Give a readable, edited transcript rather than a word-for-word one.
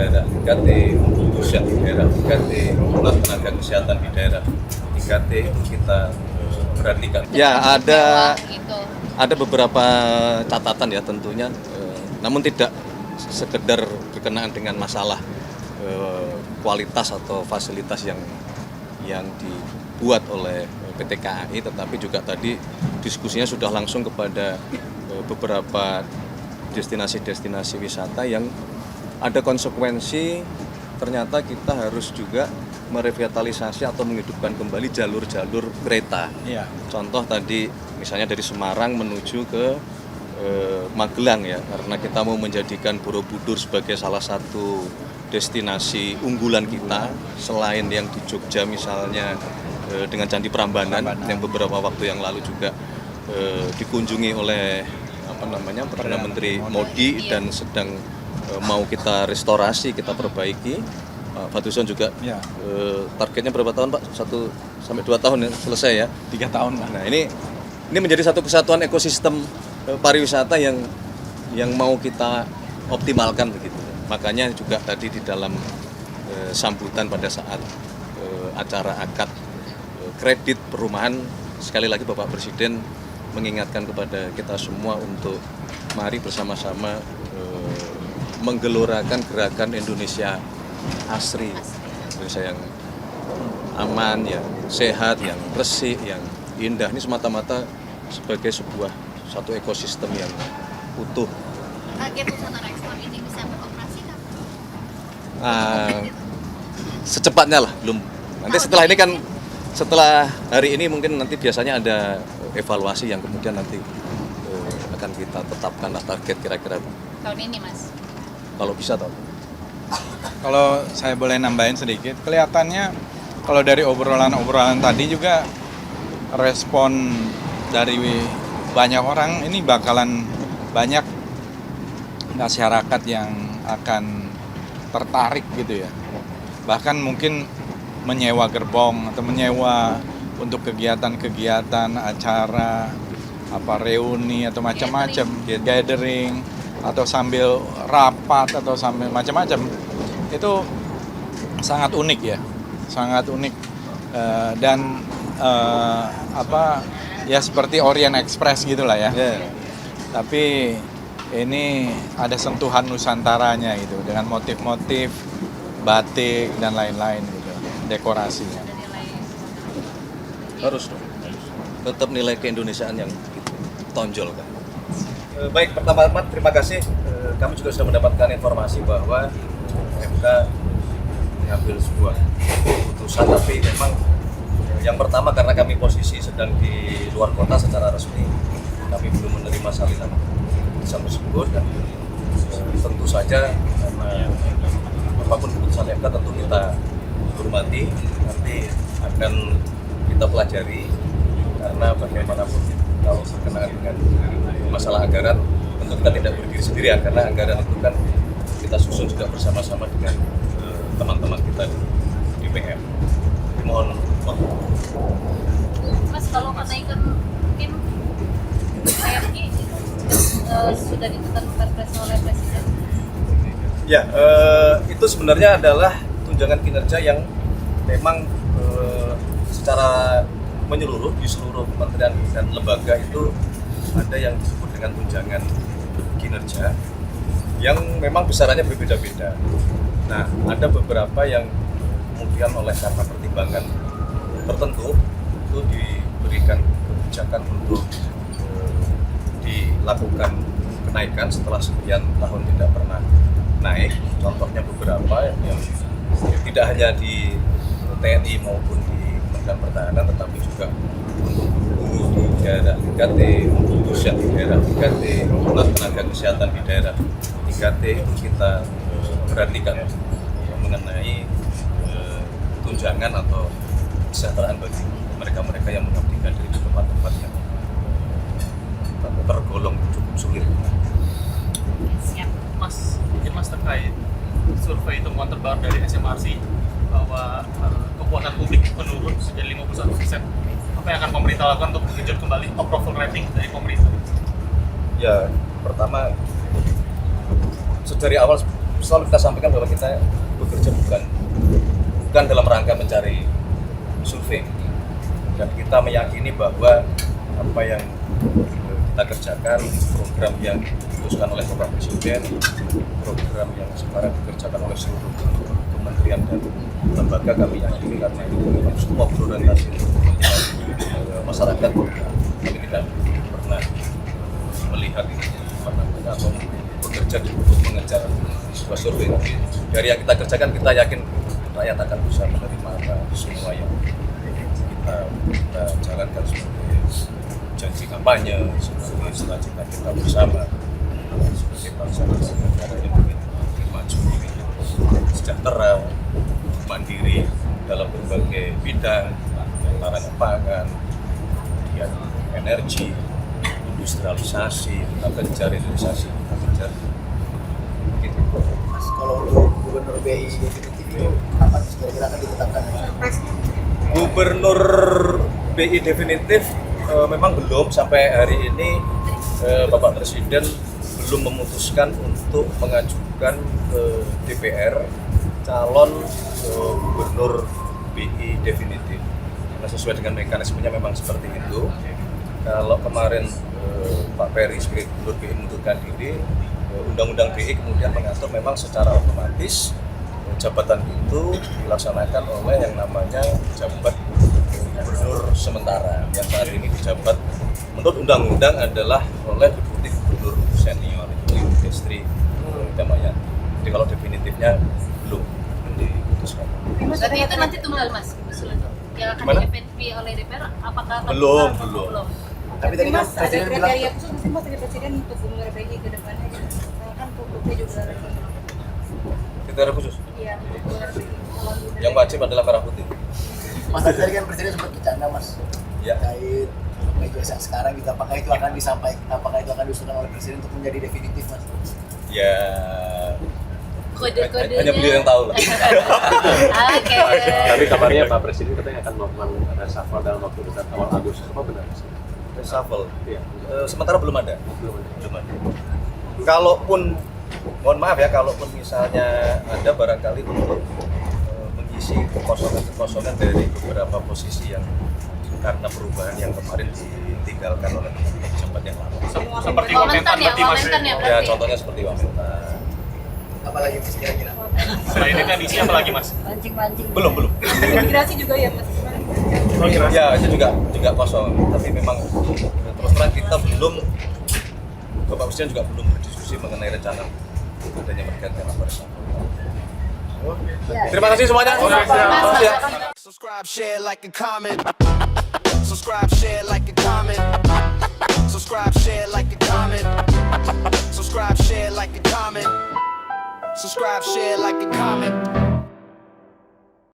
daerah, 3T untuk pusat di daerah, 3T untuk tenaga kesehatan di daerah, 3T itu kita perhatikan. Ya, ada beberapa catatan ya tentunya, namun tidak sekedar berkenaan dengan masalah kualitas atau fasilitas yang dibuat oleh PT KAI, tetapi juga tadi diskusinya sudah langsung kepada beberapa destinasi-destinasi wisata yang ada konsekuensi. Ternyata kita harus juga merevitalisasi atau menghidupkan kembali jalur-jalur kereta. Iya. Contoh tadi misalnya dari Semarang menuju ke Magelang ya, karena kita mau menjadikan Borobudur sebagai salah satu destinasi unggulan kita, selain yang di Jogja misalnya dengan Candi Prambanan yang beberapa waktu yang lalu juga dikunjungi oleh Perdana Menteri Modi dan sedang mau kita restorasi, kita perbaiki. Pak Fadlizon juga targetnya berapa tahun Pak? 1 sampai 2 tahun ya selesai ya? 3 tahun Pak. Nah ini menjadi satu kesatuan ekosistem pariwisata yang mau kita optimalkan begitu. Makanya juga tadi di dalam sambutan pada saat acara akad kredit perumahan, sekali lagi Bapak Presiden mengingatkan kepada kita semua untuk mari bersama-sama menggelorakan gerakan Indonesia asri, Indonesia yang aman, yang sehat, yang bersih, yang indah. Ini semata-mata sebagai satu ekosistem yang utuh. Target wisata ekspor ini bisa beroperasi Secepatnya lah, belum. Nanti setelah ini kan, setelah hari ini mungkin nanti biasanya ada evaluasi yang kemudian nanti akan kita tetapkan target kira-kira tahun ini Mas. kalau bisa tahun. Kalau saya boleh nambahin sedikit, kelihatannya kalau dari obrolan-obrolan tadi juga respon dari banyak orang ini bakalan banyak masyarakat yang akan tertarik gitu ya. Bahkan mungkin menyewa gerbong atau menyewa untuk kegiatan-kegiatan acara reuni atau macam-macam, gathering atau sambil rapat atau sambil macam-macam. Itu sangat unik ya, sangat unik. Dan ya seperti Orient Express gitulah ya. Tapi ini ada sentuhan nusantaranya gitu dengan motif-motif batik dan lain-lain gitu, dekorasinya. Harus dong, tetap nilai keindonesiaan yang tonjol kan. Baik, pertama-tama terima kasih. Kami juga sudah mendapatkan informasi bahwa MK mengambil sebuah keputusan, tapi memang yang pertama karena kami posisi sedang di luar kota secara resmi, kami belum menerima salinan keputusan tersebut, dan tentu saja karena apapun keputusan MK tentu kita hormati, nanti akan kita pelajari, karena bagaimanapun kalau berkenaan dengan masalah anggaran tentu kita tidak berdiri sendirian, karena anggaran itu kan kita susun juga bersama-sama dengan teman-teman kita di DPR. Mohon waktu. Mas, kalau kenaikan tim TNI sudah ditetapkan perpres oleh Presiden? Ya, itu sebenarnya adalah tunjangan kinerja yang memang secara menyeluruh di seluruh kementerian dan lembaga itu ada yang disebut dengan tunjangan kinerja yang memang besarannya berbeda-beda. Nah, ada beberapa yang kemudian oleh karena pertimbangan tertentu itu diberikan kebijakan untuk dilakukan kenaikan setelah sekian tahun tidak pernah naik. Contohnya beberapa yang tidak hanya di TNI maupun di Kementerian Pertahanan, tetapi juga untuk guru di daerah 3T, untuk pusat di daerah 3T, untuk tenaga kesehatan di daerah 3T itu kita perhatikan mengenai tunjangan atau kesejahteraan bagi mereka-mereka yang mengabdikan diri di tempat-tempat yang tergolong cukup sulit. Siap. Mas, mungkin Mas terkait survei temuan terbaru dari SMRC bahwa kepuasan publik menurun sejak 51%. Apa yang akan pemerintah lakukan untuk menggenjot kembali approval rating dari pemerintah? Ya, pertama dari awal selalu kita sampaikan bahwa kita bekerja bukan dalam rangka mencari survei, dan kita meyakini bahwa apa yang kita kerjakan, program yang diputuskan oleh Bapak Presiden, program yang sekarang dikerjakan oleh seluruh kementerian dan lembaga, kami yakini karena itu memang semua berorientasi untuk kepentingan masyarakat. Kami tidak pernah melihat atau bekerja untuk mengejar sebuah survei. Dari yang kita kerjakan, kita yakin rakyat akan bisa menerima apa semua yang kita jalankan sebagai janji kampanye, sebagai cita-cita kita bersama, sebagai bangsa dan negara yang ingin maju, sejahtera, mandiri dalam berbagai bidang, antaranya pangan, kemudian energi, industrialisasi, kita kejar hilirisasi, kita kejar begitu. Mas, kalau untuk gubernur BI definitif itu kapan kira-kira akan ditetapkan? Gubernur BI definitif memang belum, sampai hari ini Bapak Presiden belum memutuskan untuk mengajukan ke DPR calon gubernur BI definitif. Nah, sesuai dengan mekanismenya memang seperti itu. Kalau kemarin Pak Peri sebagai gubernur BI mundurkan diri, Undang-Undang BI kemudian mengatur memang secara otomatis jabatan itu dilaksanakan oleh yang namanya jabat gubernur sementara, yang saat ini dijabat menurut undang-undang adalah oleh deputi gubernur senior, itu Ibu Destri Damayanti. Jadi kalau definitifnya belum diputuskan. Berarti itu nanti tunggal Mas usulan yang akan Gimana? di oleh DPR, apakah akan Belum, tunggal? belum. Tapi tadi kan Mas, ada Presiden bilang kriteria khusus mungkin Mas dari Presiden untuk gubernur BI ke depannya gitu. Kan produknya juga regional. Kriteria khusus. Iya, untuk gubernur BI. Yang wajib adalah merah putih. Mas, tadi kan Presiden sempat bercanda Mas Ya. terkait PJS yang sekarang gitu, apakah itu akan disampaikan, apakah itu akan diusulkan oleh Presiden untuk menjadi definitif Mas? Ya, Kode-kodenya. hanya beliau yang tahu lah. Oke. Tapi kabarnya Pak Presiden katanya akan melakukan reshuffle dalam waktu dekat awal Agustus. Apa benar? Reshuffle. Iya. Sementara belum ada. Belum ada. Belum ada. Kalaupun, mohon maaf ya, kalaupun misalnya ada barangkali untuk mengisi kekosongan dari beberapa posisi yang karena perubahan yang kemarin ditinggalkan oleh pejabat yang lama. Seperti Wamentan ya, berarti Mas. Wamentan ya Ya, berarti. contohnya seperti Wamentan. Apalagi Mas kira-kira? Selain itu yang diisi apa lagi Mas? Mancing-mancing. Belum. Imigrasi juga ya Mas. Ya, itu juga kosong. Tapi memang terus terang kita belum, Bapak Presiden juga belum berdiskusi mengenai rencana adanya pergantian reshuffle. Terima kasih semuanya. Mas, Ya. Subscribe, share, like, and comment. Subscribe, share, like, and comment. Subscribe, share, like, and comment. Subscribe, share, like, and comment. Subscribe, share, like, and comment.